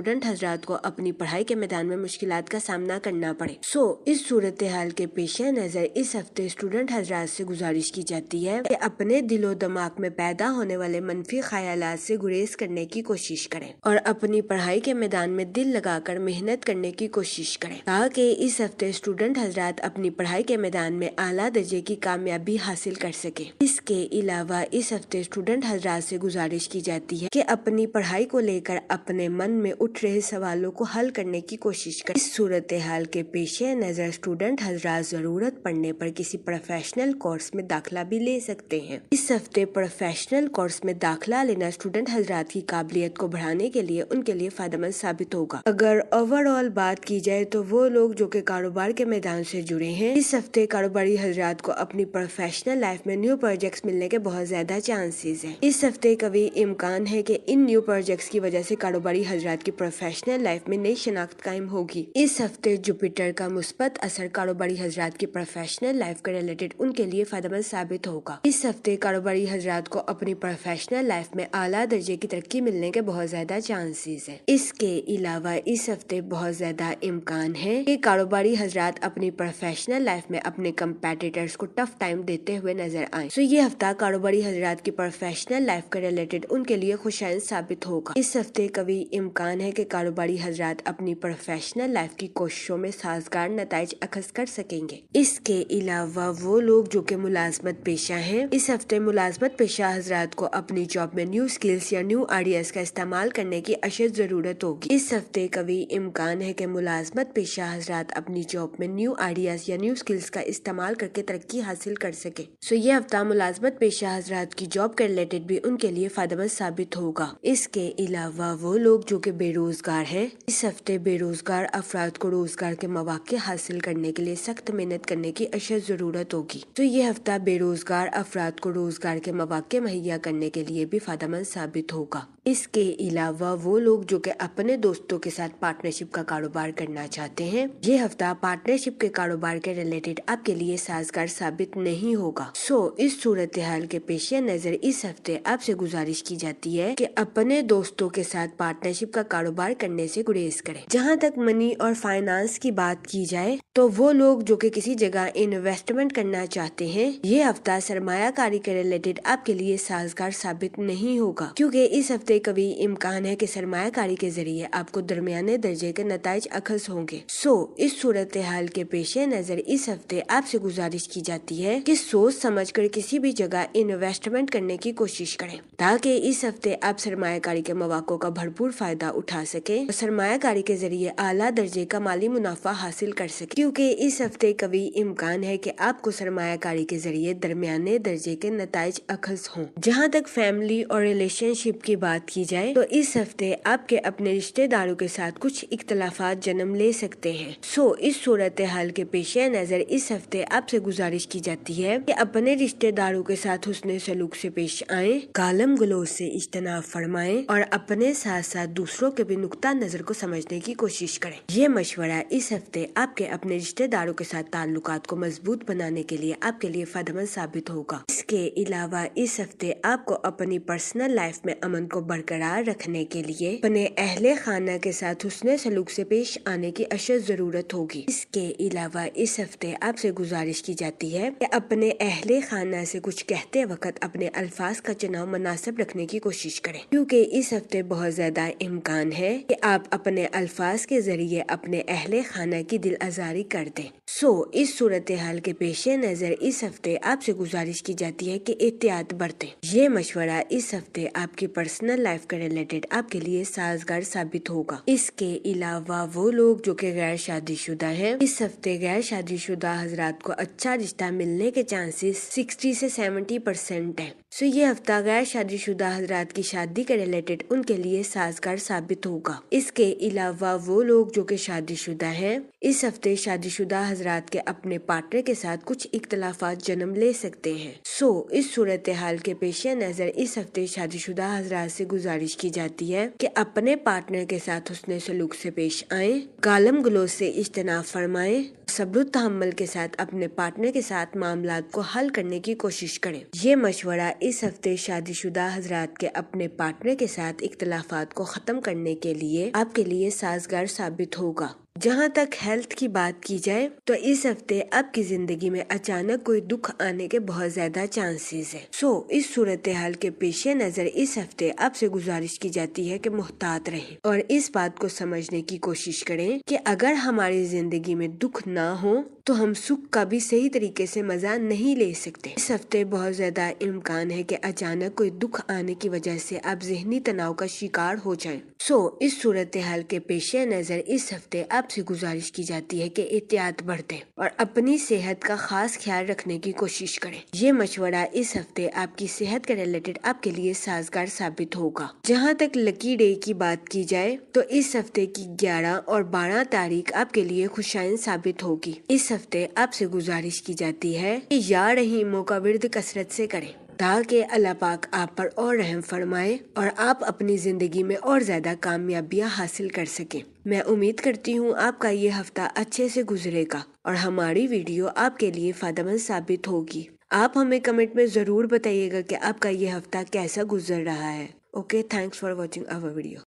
Student حضرات کو اپنی پڑھائی کے میدان میں مشکلات کا سامنا کرنا پڑے۔ اس صورتحال کے پیش نظر اس ہفتے اسٹوڈنٹ حضرات سے گزارش کی جاتی ہے کہ اپنے دل و دماغ میں پیدا ہونے والے منفی خیالات سے گریز کرنے کی کوشش کریں اور اپنی پڑھائی کے میدان میں دل لگا کر محنت کرنے کی کوشش کریں تاکہ اس ہفتے اسٹوڈنٹ حضرات اپنی پڑھائی کے میدان میں اعلیٰ درجے کی کامیابی حاصل کر سکیں۔ اس کے علاوہ اس ہفتے اسٹوڈنٹ حضرات سے گزارش کی جاتی ہے کہ اپنی پڑھائی کو لے کر اپنے من میں اٹھ رہے سوالوں کو حل کرنے کی کوشش کریں۔ اس صورتحال کے پیش نظر اسٹوڈنٹ حضرات ضرورت پڑنے پر کسی پروفیشنل کورس میں داخلہ بھی لے سکتے ہیں۔ اس ہفتے پروفیشنل کورس میں داخلہ لینا اسٹوڈنٹ حضرات کی قابلیت کو بڑھانے کے لیے ان کے لیے فائدہ مند ثابت ہوگا۔ اگر اوور آل بات کی جائے تو وہ لوگ جو کہ کاروبار کے میدان سے جڑے ہیں، اس ہفتے کاروباری حضرات کو اپنی پروفیشنل لائف میں نیو پروجیکٹس ملنے کے بہت زیادہ چانسز ہیں۔ اس ہفتے قوی امکان ہے کہ ان نیو پروجیکٹس کی وجہ سے کاروباری حضرات کی پروفیشنل لائف میں نئی شناخت قائم ہوگی۔ اس ہفتے جوپیٹر کا مثبت اثر کاروباری حضرات کی پروفیشنل لائف کے ریلیٹڈ ان کے لیے فائدہ مند ثابت ہوگا۔ اس ہفتے کاروباری حضرات کو اپنی پروفیشنل لائف میں اعلیٰ درجے کی ترقی ملنے کے بہت زیادہ چانسز ہیں۔ اس کے علاوہ اس ہفتے بہت زیادہ امکان ہے کہ کاروباری حضرات اپنی پروفیشنل لائف میں اپنے کمپیٹیٹرز کو ٹف ٹائم دیتے ہوئے نظر آئیں۔ یہ ہفتہ کاروباری حضرات کی پروفیشنل لائف کے ریلیٹڈ ان کے لیے خوشائند ثابت ہوگا۔ اس ہفتے قوی امکان ہے کہ کاروباری حضرات اپنی پروفیشنل لائف کی کوششوں میں سازگار نتائج اخذ کر سکیں گے۔ اس کے علاوہ وہ لوگ جو کہ ملازمت پیشہ ہیں، اس ہفتے ملازمت پیشہ حضرات کو اپنی جاب میں نیو سکلز یا نیو آئیڈیاز کا استعمال کرنے کی اشد ضرورت ہوگی۔ اس ہفتے قوی امکان ہے کہ ملازمت پیشہ حضرات اپنی جاب میں نیو آئیڈیاز یا نیو سکلز کا استعمال کر کے ترقی حاصل کر سکیں۔ یہ ہفتہ ملازمت پیشہ حضرات کی جاب کے ریلیٹڈ بھی ان کے لیے فائدہ مند ثابت ہوگا۔ اس کے علاوہ وہ لوگ جو کہ بے روزگار ہیں، اس ہفتے بے روزگار افراد کو روزگار کے مواقع حاصل کرنے کے لیے سخت محنت کرنے کی اشد ضرورت ہوگی۔ یہ ہفتہ بے روزگار افراد کو روزگار کے مواقع مہیا کرنے کے لیے بھی فائدہ مند ثابت ہوگا۔ اس کے علاوہ وہ لوگ جو کہ اپنے دوستوں کے ساتھ پارٹنرشپ کا کاروبار کرنا چاہتے ہیں، یہ ہفتہ پارٹنرشپ کے کاروبار کے ریلیٹڈ آپ کے لیے سازگار ثابت نہیں ہوگا۔ اس صورتحال کے پیش نظر اس ہفتے آپ سے گزارش کی جاتی ہے کہ اپنے دوستوں کے ساتھ پارٹنرشپ کا کاروبار کرنے سے گریز کریں۔ جہاں تک منی اور فائنانس کی بات کی جائے تو وہ لوگ جو کہ کسی جگہ انویسٹمنٹ کرنا چاہتے ہیں، یہ ہفتہ سرمایہ کاری کے ریلیٹڈ آپ کے لیے سازگار ثابت نہیں ہوگا، کیونکہ اس ہفتے قوی امکان ہے کہ سرمایہ کاری کے ذریعے آپ کو درمیانے درجے کے نتائج اخذ ہوں گے۔ اس صورتحال کے پیش نظر اس ہفتے آپ سے گزارش کی جاتی ہے کہ سوچ سمجھ کر کسی بھی جگہ انویسٹمنٹ کرنے کی کوشش کریں تاکہ اس ہفتے آپ سرمایہ کاری کے مواقع کا بھرپور فائدہ اٹھا سکیں اور سرمایہ کاری کے ذریعے اعلیٰ درجے کا مالی منافع حاصل کر سکیں، کیونکہ اس ہفتے قوی امکان ہے کہ آپ کو سرمایہ کاری کے ذریعے درمیانے درجے کے نتائج اخذ ہوں۔ جہاں تک فیملی اور ریلیشن شپ کی بات کی جائے تو اس ہفتے آپ کے اپنے رشتہ داروں کے ساتھ کچھ اختلافات جنم لے سکتے ہیں۔ اس صورتحال کے پیش نظر اس ہفتے آپ سے گزارش کی جاتی ہے کہ اپنے رشتہ داروں کے ساتھ حسن سلوک سے پیش آئیں، گالم گلوچ سے اجتناب فرمائیں اور اپنے ساتھ ساتھ دوسروں کے بھی نقطہ نظر کو سمجھنے کی کوشش کریں۔ یہ مشورہ اس ہفتے آپ کے اپنے رشتہ داروں کے ساتھ تعلقات کو مضبوط بنانے کے لیے آپ کے لیے فائدہ مند ثابت ہوگا۔ اس کے علاوہ اس ہفتے آپ کو اپنی پرسنل لائف میں امن کو برقرار رکھنے کے لیے اپنے اہل خانہ کے ساتھ حسن سلوک سے پیش آنے کی اشد ضرورت ہوگی۔ اس کے علاوہ اس ہفتے آپ سے گزارش کی جاتی ہے کہ اپنے اہل خانہ سے کچھ کہتے وقت اپنے الفاظ کا چناؤ مناسب رکھنے کی کوشش کریں، کیونکہ اس ہفتے بہت زیادہ امکان ہے کہ آپ اپنے الفاظ کے ذریعے اپنے اہل خانہ کی دل آزاری کر دیں۔ اس صورتحال کے پیش نظر اس ہفتے آپ سے گزارش کی جاتی ہے کہ احتیاط برتیں۔ یہ مشورہ اس ہفتے آپ کی پرسنل لائف کے ریلیٹڈ آپ کے لیے سازگار ثابت ہوگا۔ اس کے علاوہ وہ لوگ جو کہ غیر شادی شدہ ہیں، اس ہفتے غیر شادی شدہ حضرات کو اچھا رشتہ ملنے کے چانسز 60 سے 70% ہیں۔ یہ ہفتہ غیر شادی شدہ حضرات کی شادی کے ریلیٹڈ ان کے لیے سازگار ثابت ہوگا۔ اس کے علاوہ وہ لوگ جو کہ شادی شدہ ہیں، اس ہفتے شادی شدہ حضرات کے اپنے پارٹنر کے ساتھ کچھ اختلافات جنم لے سکتے ہیں۔ اس صورتحال کے پیش نظر اس ہفتے شادی شدہ حضرات سے گزارش کی جاتی ہے کہ اپنے پارٹنر کے ساتھ حسن سلوک سے پیش آئیں، گالم گلوچ سے اجتناب فرمائیں، صبر و تحمل کے ساتھ اپنے پارٹنر کے ساتھ معاملات کو حل کرنے کی کوشش کریں۔ یہ مشورہ اس ہفتے شادی شدہ حضرات کے اپنے پارٹنر کے ساتھ اختلافات کو ختم کرنے کرنے کے لیے آپ کے لیے سازگار ثابت ہوگا۔ جہاں تک ہیلتھ کی بات کی جائے تو اس ہفتے آپ کی زندگی میں اچانک کوئی دکھ آنے کے بہت زیادہ چانسز ہیں۔ اس صورتحال کے پیش نظر اس ہفتے آپ سے گزارش کی جاتی ہے کہ محتاط رہیں اور اس بات کو سمجھنے کی کوشش کریں کہ اگر ہماری زندگی میں دکھ نہ ہو تو ہم سکھ کا بھی صحیح طریقے سے مزہ نہیں لے سکتے۔ اس ہفتے بہت زیادہ امکان ہے کہ اچانک کوئی دکھ آنے کی وجہ سے آپ ذہنی تناؤ کا شکار ہو جائیں۔ اس صورتحال کے پیش نظر اس ہفتے آپ سے گزارش کی جاتی ہے کہ احتیاط برتیں اور اپنی صحت کا خاص خیال رکھنے کی کوشش کریں۔ یہ مشورہ اس ہفتے آپ کی صحت کے ریلیٹڈ آپ کے لیے سازگار ثابت ہوگا۔ جہاں تک لکی ڈے کی بات کی جائے تو اس ہفتے کی 11 اور 12 تاریخ آپ کے لیے خوشائن ثابت ہوگی۔ اس ہفتے آپ سے گزارش کی جاتی ہے کہ یا رحیموں کا ورد کثرت سے کریں تاکہ اللہ پاک آپ پر اور رحم فرمائے اور آپ اپنی زندگی میں اور زیادہ کامیابیاں حاصل کر سکیں۔ میں امید کرتی ہوں آپ کا یہ ہفتہ اچھے سے گزرے گا اور ہماری ویڈیو آپ کے لیے فائدہ مند ثابت ہوگی۔ آپ ہمیں کمنٹ میں ضرور بتائیے گا کہ آپ کا یہ ہفتہ کیسا گزر رہا ہے۔ Okay, thanks for watching our video.